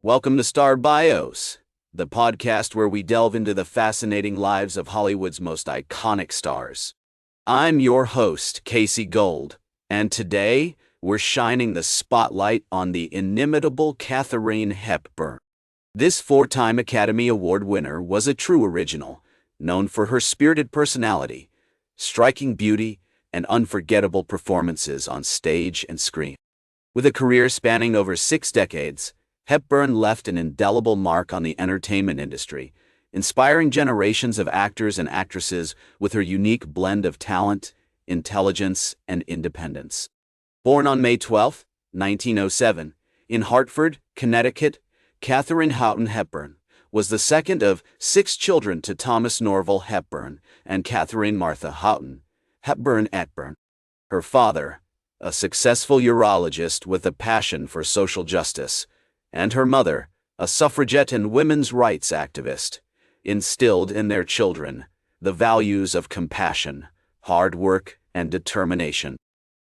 Welcome to Star Bios, the podcast where we delve into the fascinating lives of Hollywood's most iconic stars. I'm your host, Casey Gold, and today we're shining the spotlight on the inimitable Katharine Hepburn. This four-time Academy Award winner was a true original, known for her spirited personality, striking beauty, and unforgettable performances on stage and screen. With a career spanning over 6 decades, Hepburn left an indelible mark on the entertainment industry, inspiring generations of actors and actresses with her unique blend of talent, intelligence, and independence. Born on May 12, 1907, in Hartford, Connecticut, Katharine Hepburn was the second of 6 children to Thomas Norval Hepburn and Catherine Martha Hepburn. Her father, a successful urologist with a passion for social justice, and her mother, a suffragette and women's rights activist, instilled in their children the values of compassion, hard work, and determination.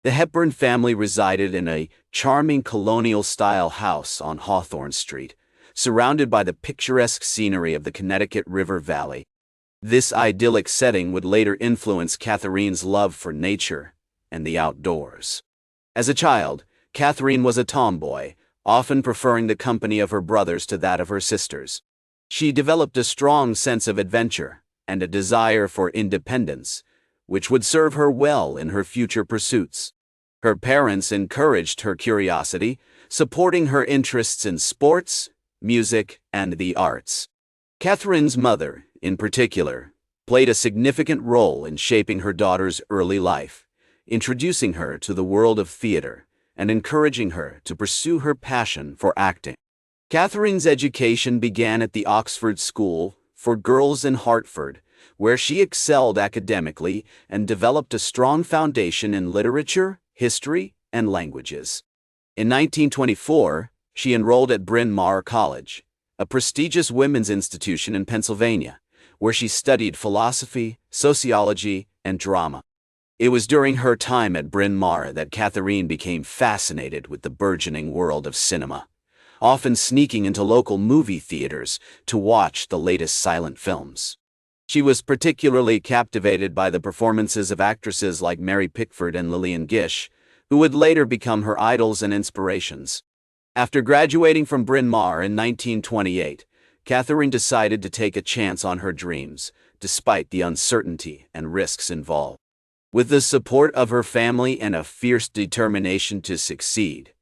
The Hepburn family resided in a charming colonial-style house on Hawthorne Street, surrounded by the picturesque scenery of the Connecticut River Valley. This idyllic setting would later influence Katharine's love for nature and the outdoors. As a child, Katharine was a tomboy, often preferring the company of her brothers to that of her sisters. She developed a strong sense of adventure and a desire for independence, which would serve her well in her future pursuits. Her parents encouraged her curiosity, supporting her interests in sports, music, and the arts. Katharine's mother, in particular, played a significant role in shaping her daughter's early life, introducing her to the world of theater and encouraging her to pursue her passion for acting. Katharine's education began at the Oxford School for Girls in Hartford, where she excelled academically and developed a strong foundation in literature, history, and languages. In 1924, she enrolled at Bryn Mawr College, a prestigious women's institution in Pennsylvania, where she studied philosophy, sociology, and drama. It was during her time at Bryn Mawr that Katharine became fascinated with the burgeoning world of cinema, often sneaking into local movie theaters to watch the latest silent films. She was particularly captivated by the performances of actresses like Mary Pickford and Lillian Gish, who would later become her idols and inspirations. After graduating from Bryn Mawr in 1928, Katharine decided to take a chance on her dreams, despite the uncertainty and risks involved. With the support of her family and a fierce determination to succeed,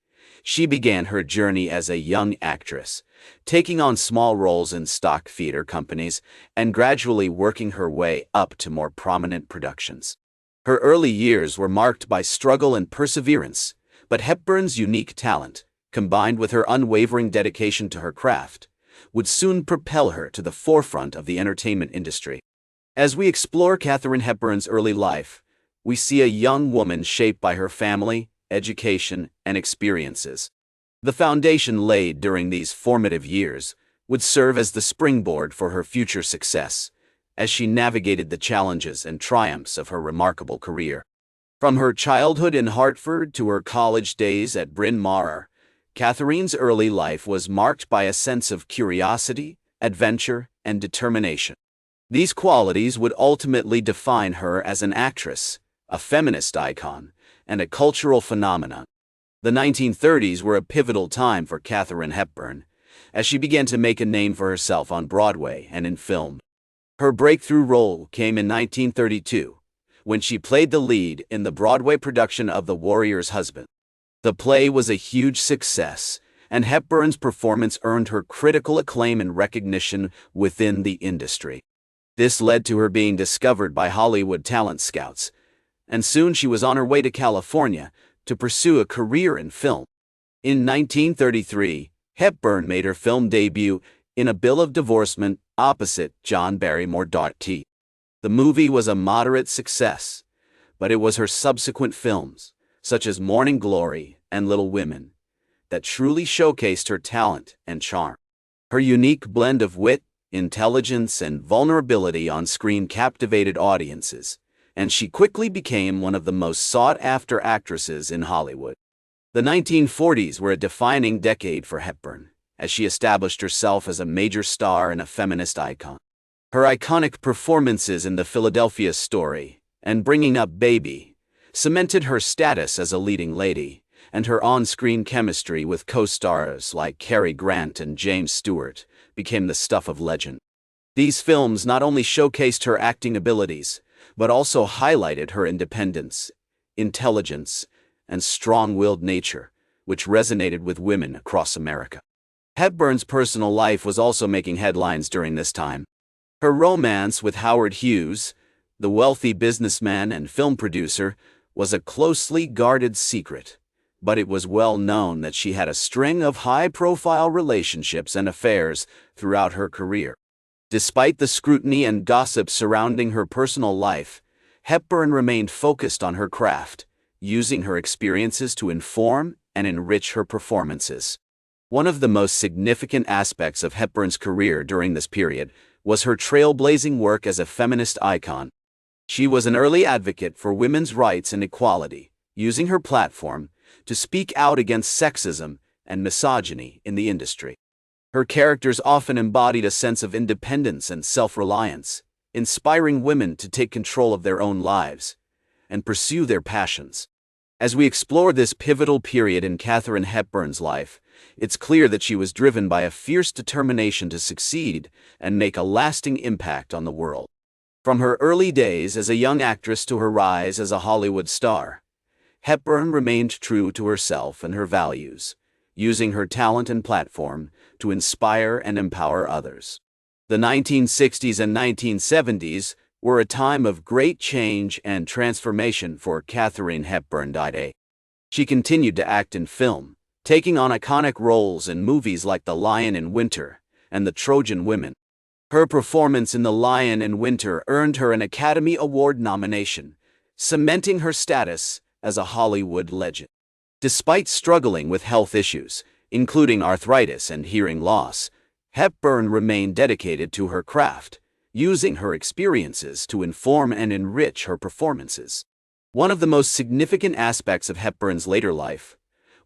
she began her journey as a young actress, taking on small roles in stock theater companies and gradually working her way up to more prominent productions. Her early years were marked by struggle and perseverance, but Hepburn's unique talent, combined with her unwavering dedication to her craft, would soon propel her to the forefront of the entertainment industry. As we explore Katharine Hepburn's early life, we see a young woman shaped by her family, education, and experiences. The foundation laid during these formative years would serve as the springboard for her future success, as she navigated the challenges and triumphs of her remarkable career. From her childhood in Hartford to her college days at Bryn Mawr, Katharine's early life was marked by a sense of curiosity, adventure, and determination. These qualities would ultimately define her as an actress, a feminist icon, and a cultural phenomenon. The 1930s were a pivotal time for Katharine Hepburn, as she began to make a name for herself on Broadway and in film. Her breakthrough role came in 1932, when she played the lead in the Broadway production of The Warrior's Husband. The play was a huge success, and Hepburn's performance earned her critical acclaim and recognition within the industry. This led to her being discovered by Hollywood talent scouts, and soon she was on her way to California to pursue a career in film. In 1933, Hepburn made her film debut in A Bill of Divorcement opposite John Barrymore. The movie was a moderate success, but it was her subsequent films, such as Morning Glory and Little Women, that truly showcased her talent and charm. Her unique blend of wit, intelligence, and vulnerability on screen captivated audiences, and she quickly became one of the most sought-after actresses in Hollywood. The 1940s were a defining decade for Hepburn, as she established herself as a major star and a feminist icon. Her iconic performances in The Philadelphia Story and Bringing Up Baby cemented her status as a leading lady, and her on-screen chemistry with co-stars like Cary Grant and James Stewart became the stuff of legend. These films not only showcased her acting abilities, but also highlighted her independence, intelligence, and strong-willed nature, which resonated with women across America. Hepburn's personal life was also making headlines during this time. Her romance with Howard Hughes, the wealthy businessman and film producer, was a closely guarded secret, but it was well known that she had a string of high-profile relationships and affairs throughout her career. Despite the scrutiny and gossip surrounding her personal life, Hepburn remained focused on her craft, using her experiences to inform and enrich her performances. One of the most significant aspects of Hepburn's career during this period was her trailblazing work as a feminist icon. She was an early advocate for women's rights and equality, using her platform to speak out against sexism and misogyny in the industry. Her characters often embodied a sense of independence and self-reliance, inspiring women to take control of their own lives and pursue their passions. As we explore this pivotal period in Katharine Hepburn's life, it's clear that she was driven by a fierce determination to succeed and make a lasting impact on the world. From her early days as a young actress to her rise as a Hollywood star, Hepburn remained true to herself and her values, using her talent and platform to inspire and empower others. The 1960s and 1970s were a time of great change and transformation for Katharine Hepburn. She continued to act in film, taking on iconic roles in movies like The Lion in Winter and The Trojan Women. Her performance in The Lion in Winter earned her an Academy Award nomination, cementing her status as a Hollywood legend. Despite struggling with health issues, including arthritis and hearing loss, Hepburn remained dedicated to her craft, using her experiences to inform and enrich her performances. One of the most significant aspects of Hepburn's later life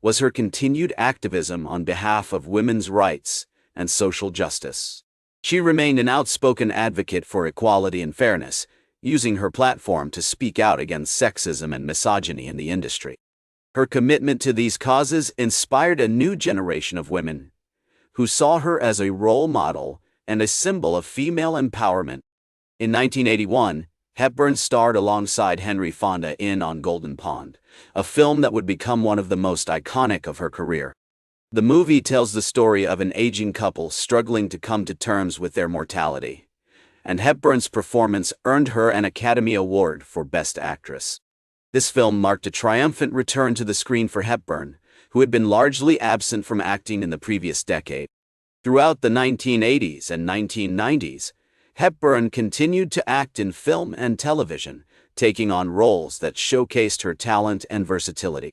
was her continued activism on behalf of women's rights and social justice. She remained an outspoken advocate for equality and fairness, using her platform to speak out against sexism and misogyny in the industry. Her commitment to these causes inspired a new generation of women who saw her as a role model and a symbol of female empowerment. In 1981, Hepburn starred alongside Henry Fonda in On Golden Pond, a film that would become one of the most iconic of her career. The movie tells the story of an aging couple struggling to come to terms with their mortality, and Hepburn's performance earned her an Academy Award for Best Actress. This film marked a triumphant return to the screen for Hepburn, who had been largely absent from acting in the previous decade. Throughout the 1980s and 1990s, Hepburn continued to act in film and television, taking on roles that showcased her talent and versatility.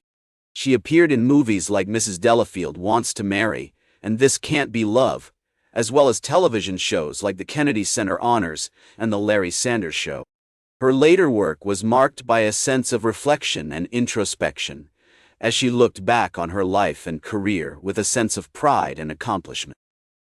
She appeared in movies like Mrs. Delafield Wants to Marry and This Can't Be Love, as well as television shows like the Kennedy Center Honors and The Larry Sanders Show. Her later work was marked by a sense of reflection and introspection, as she looked back on her life and career with a sense of pride and accomplishment.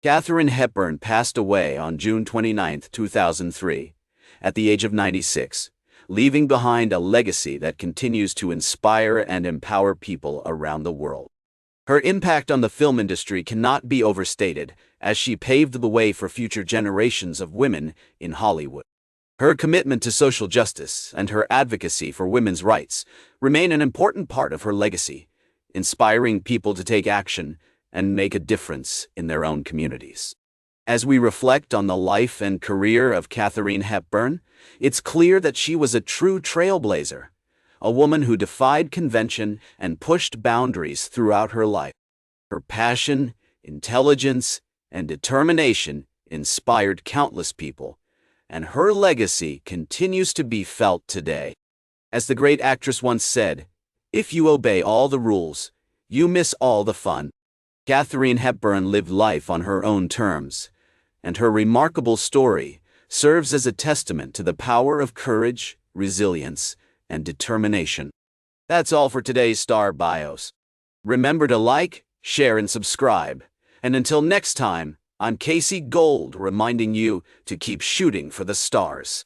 Katharine Hepburn passed away on June 29, 2003, at the age of 96, leaving behind a legacy that continues to inspire and empower people around the world. Her impact on the film industry cannot be overstated, as she paved the way for future generations of women in Hollywood. Her commitment to social justice and her advocacy for women's rights remain an important part of her legacy, inspiring people to take action and make a difference in their own communities. As we reflect on the life and career of Katharine Hepburn, it's clear that she was a true trailblazer, a woman who defied convention and pushed boundaries throughout her life. Her passion, intelligence, and determination inspired countless people, and her legacy continues to be felt today. As the great actress once said, "If you obey all the rules, you miss all the fun." Katharine Hepburn lived life on her own terms, and her remarkable story serves as a testament to the power of courage, resilience, and determination. That's all for today's Star Bios. Remember to like, share, and subscribe, And until next time, I'm Casey Gold reminding you to keep shooting for the stars.